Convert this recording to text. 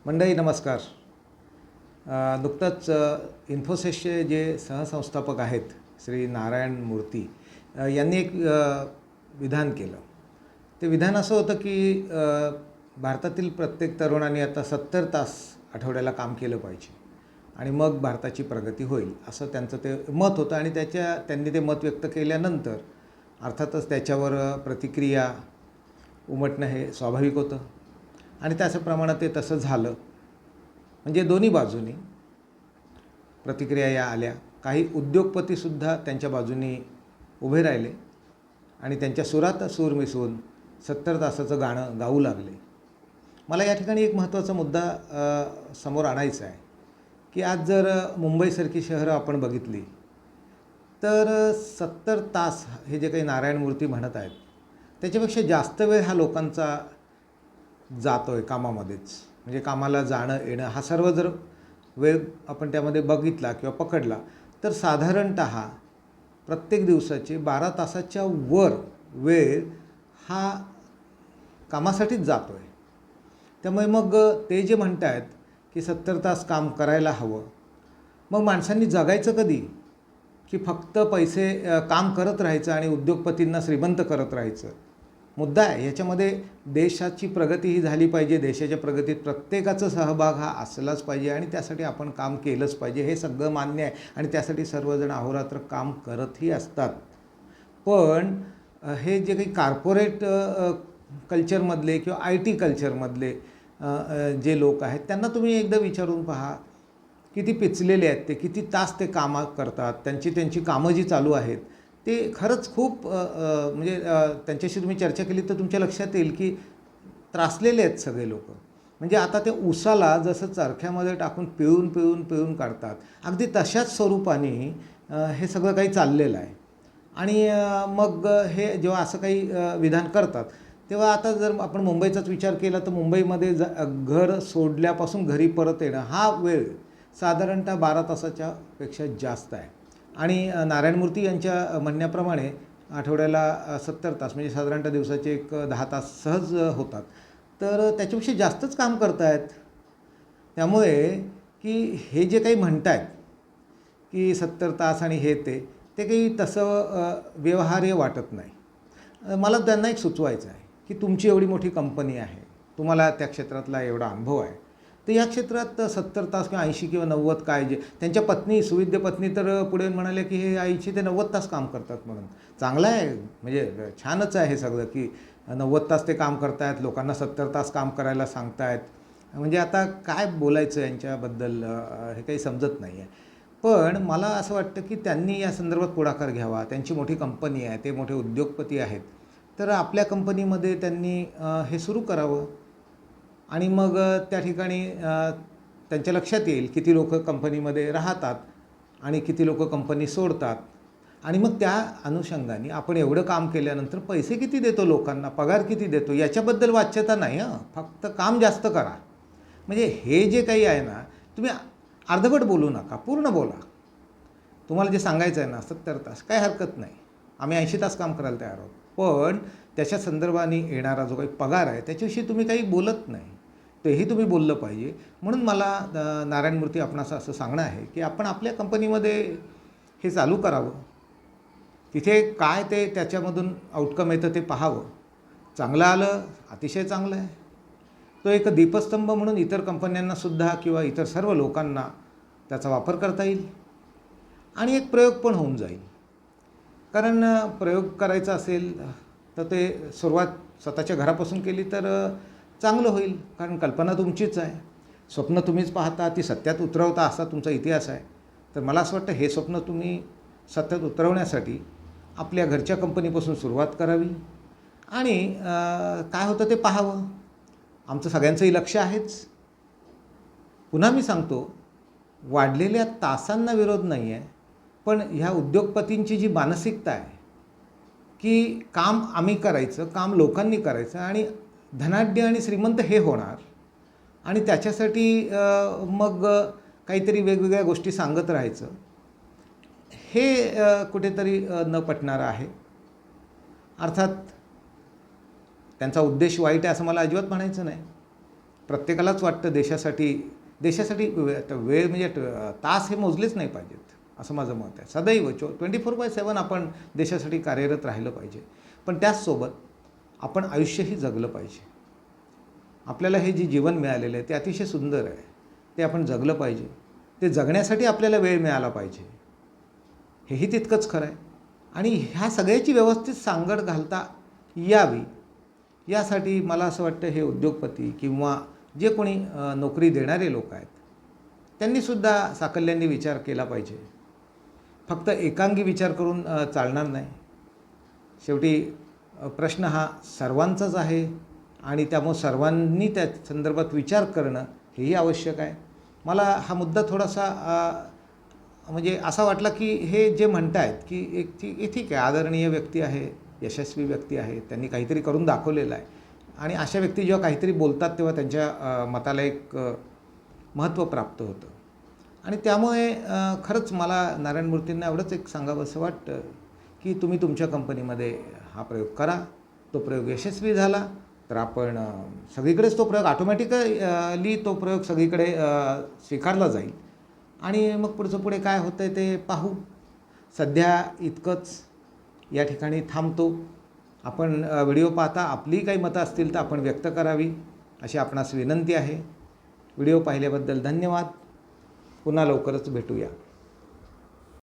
मंडळी नमस्कार. नुकतंच इन्फोसिसचे जे सहसंस्थापक आहेत श्री नारायण मूर्ती यांनी एक विधान केलं. ते विधान असं होतं की भारतातील प्रत्येक तरुणाने आता 70 तास आठवड्याला काम केलं पाहिजे आणि मग भारताची प्रगती होईल, असं त्यांचं ते मत होतं. आणि त्यांनी ते मत व्यक्त केल्यानंतर अर्थातच त्याच्यावर प्रतिक्रिया उमटणं हे स्वाभाविक होतं आणि त्याचप्रमाणे ते तसं झालं. म्हणजे दोन्ही बाजूनी प्रतिक्रिया या आल्या. काही उद्योगपतीसुद्धा त्यांच्या बाजूनी उभे राहिले आणि त्यांच्या सुरात सूर मिसळून 70 तासाचं गाणं गाऊ लागले. मला या ठिकाणी एक महत्त्वाचा मुद्दा समोर आणायचा आहे की आज जर मुंबईसारखी शहरं आपण बघितली तर 70 तास हे जे काही नारायण मूर्ती म्हणत आहेत त्याच्यापेक्षा जास्त वेळ हा लोकांचा जातो आहे कामामध्येच. म्हणजे कामाला जाणं येणं हा सर्व जर वेळ आपण त्यामध्ये बघितला किंवा पकडला तर साधारणतः प्रत्येक दिवसाचे 12 तासाच्या वर वेळ हा कामासाठीच जातो आहे. त्यामुळे मग ते जे म्हणत आहेत की 70 तास काम करायला हवं, मग माणसांनी जगायचं कधी? की फक्त पैसे काम करत राहायचं आणि उद्योगपतींना श्रीमंत करत राहायचं? मुद्दा आहे याच्यामध्ये देशाची प्रगती ही झाली पाहिजे. देशाच्या प्रगतीत प्रत्येकाचा सहभाग हा असलाच पाहिजे आणि त्यासाठी आपण काम केलंच पाहिजे, हे सगळं मान्य आहे आणि त्यासाठी सर्वजण अहोरात्र काम करतही असतात. पण हे जे काही कॉर्पोरेट कल्चरमधले किंवा IT कल्चरमधले जे लोक आहेत त्यांना तुम्ही एकदा विचारून पहा, किती पिचलेले आहेत ते, किती तास ते कामं करतात. त्यांची कामं जी चालू आहेत ते खरंच खूप म्हणजे त्यांच्याशी तुम्ही चर्चा केली तर तुमच्या लक्षात येईल की त्रासलेले आहेत सगळे लोक. म्हणजे आता ते उसाला जसं चरख्यामध्ये टाकून पिळून काढतात, अगदी तशाच स्वरूपाने हे सगळं काही चाललेलं आहे. आणि मग हे जेव्हा असं काही विधान करतात तेव्हा आता जर आपण मुंबईचाच विचार केला तर मुंबईमध्ये घर सोडल्यापासून घरी परत येणं हा वेळ साधारणतः 12 तासाच्या पेक्षा जास्त आहे. आणि नारायण मूर्ती यांच्या म्हणण्याप्रमाणे आठवड्याला 70 तास म्हणजे साधारणतः दिवसाचे एक 10 तास सहज होतात. तर त्याच्यापेक्षा जास्तच काम करत आहेत. त्यामुळे की हे जे काही म्हणत आहेत की 70 तास आणि हे ते काही तसं व्यवहार्य वाटत नाही. मला त्यांना एक सुचवायचं आहे की तुमची एवढी मोठी कंपनी आहे, तुम्हाला त्या क्षेत्रातला एवढा अनुभव आहे, तर या क्षेत्रात 70 तास किंवा 80 किंवा 90 काय जे त्यांच्या पत्नी सुविद्य पत्नी तर पुढे म्हणाले की हे 80 ते 90 तास काम करतात म्हणून. चांगलं आहे, म्हणजे छानच आहे हे सगळं की 90 तास ते काम करतायत, लोकांना 70 तास काम करायला सांगतायत. म्हणजे आता काय बोलायचं यांच्याबद्दल हे काही समजत नाही आहे. पण मला असं वाटतं की त्यांनी या संदर्भात पुढाकार घ्यावा. त्यांची मोठी कंपनी आहे, ते मोठे उद्योगपती आहेत, तर आपल्या कंपनीमध्ये त्यांनी हे सुरू करावं आणि मग त्या ठिकाणी त्यांच्या लक्षात येईल किती लोक कंपनीमध्ये राहतात आणि किती लोक कंपनी सोडतात. आणि मग त्या अनुषंगाने आपण एवढं काम केल्यानंतर पैसे किती देतो लोकांना, पगार किती देतो याच्याबद्दल वाच्यता नाही. फक्त काम जास्त करा. म्हणजे हे जे काही आहे ना, तुम्ही अर्धवट बोलू नका, पूर्ण बोला. तुम्हाला जे सांगायचं आहे ना 70 तास काय हरकत नाही, आम्ही 80 तास काम करायला तयार आहोत, पण त्याच्या संदर्भाने येणारा जो काही पगार आहे त्याच्याविषयी तुम्ही काही बोलत नाही, तेही तुम्ही बोललं पाहिजे. म्हणून मला नारायण मूर्ती आपणास असं सांगणं आहे की आपण आपल्या कंपनीमध्ये हे चालू करावं. तिथे काय ते त्याच्यामधून आउटकम येतं ते पाहावं. चांगलं आलं अतिशय चांगलं आहे. तो एक दीपस्तंभ म्हणून इतर कंपन्यांनासुद्धा किंवा इतर सर्व लोकांना त्याचा वापर करता येईल आणि एक प्रयोग पण होऊन जाईल. कारण प्रयोग करायचा असेल तर ते सुरुवात स्वतःच्या घरापासून केली तर चांगलं होईल. कारण कल्पना तुमचीच आहे, स्वप्न तुम्हीच पाहता, ती सत्यात उतरवता असा तुमचा इतिहास आहे. तर मला असं वाटतं हे स्वप्न तुम्ही सत्यात उतरवण्यासाठी आपल्या घरच्या कंपनीपासून सुरुवात करावी आणि काय होतं ते पाहावं. आमचं सगळ्यांचंही लक्ष आहेच. पुन्हा मी सांगतो, वाढलेल्या तासांना विरोध नाही आहे, पण ह्या उद्योगपतींची जी मानसिकता आहे की काम आम्ही करायचं, काम लोकांनी करायचं आणि धनाढ्य आणि श्रीमंत हे होणार आणि त्याच्यासाठी मग काहीतरी वेगवेगळ्या गोष्टी सांगत राहायचं, हे कुठेतरी न पटणारं आहे. अर्थात त्यांचा उद्देश वाईट आहे असं मला अजिबात म्हणायचं नाही, प्रत्येकालाच वाटतं देशासाठी वेळ म्हणजे तास हे मोजलेच नाही पाहिजेत असं माझं मत आहे. सदैव 24/7 आपण देशासाठी कार्यरत राहिलं पाहिजे. पण त्याचसोबत आपण आयुष्यही जगलं पाहिजे. आपल्याला हे जे जीवन मिळालेलं आहे ते अतिशय सुंदर आहे. ते आपण जगलं पाहिजे. ते जगण्यासाठी आपल्याला वेळ मिळाला पाहिजे. हेही तितकंच खरं आहे. आणि ह्या सगळ्याची व्यवस्थित सांगड घालता यावी यासाठी मला असं वाटतं हे उद्योगपती किंवा जे कोणी नोकरी देणारे लोक आहेत त्यांनीसुद्धा साकल्याने विचार केला पाहिजे. फक्त एकांगी विचार करून चालणार नाही. शेवटी प्रश्न हा सर्वांचाच आहे आणि त्यामुळे सर्वांनी त्या संदर्भात विचार करणं हेही आवश्यक आहे. मला हा मुद्दा थोडासा म्हणजे असा वाटला की हे जे म्हणतायत की ठीक आहे, आदरणीय व्यक्ती आहे, यशस्वी व्यक्ती आहे, त्यांनी काहीतरी करून दाखवलेलं आहे आणि अशा व्यक्ती जेव्हा काहीतरी बोलतात तेव्हा त्यांच्या मताला एक महत्त्व प्राप्त होतं. आणि त्यामुळे खरंच मला नारायण मूर्तींना एवढंच एक सांगावंसं वाटतं की तुम्ही तुमच्या कंपनीमध्ये हा प्रयोग करा. तो प्रयोग यशस्वी झाला तर आपण सगळीकडेच तो प्रयोग ऑटोमॅटिकली तो प्रयोग सगळीकडे स्वीकारला जाईल आणि मग पुढे काय होतं आहे ते पाहू. सध्या इतकंच या ठिकाणी थांबतो. आपण व्हिडिओ पाहता आपली काही मतं असतील तर आपण व्यक्त करावी अशी आपणास विनंती आहे. व्हिडिओ पाहिल्याबद्दल धन्यवाद. पुन्हा लवकरच भेटूया.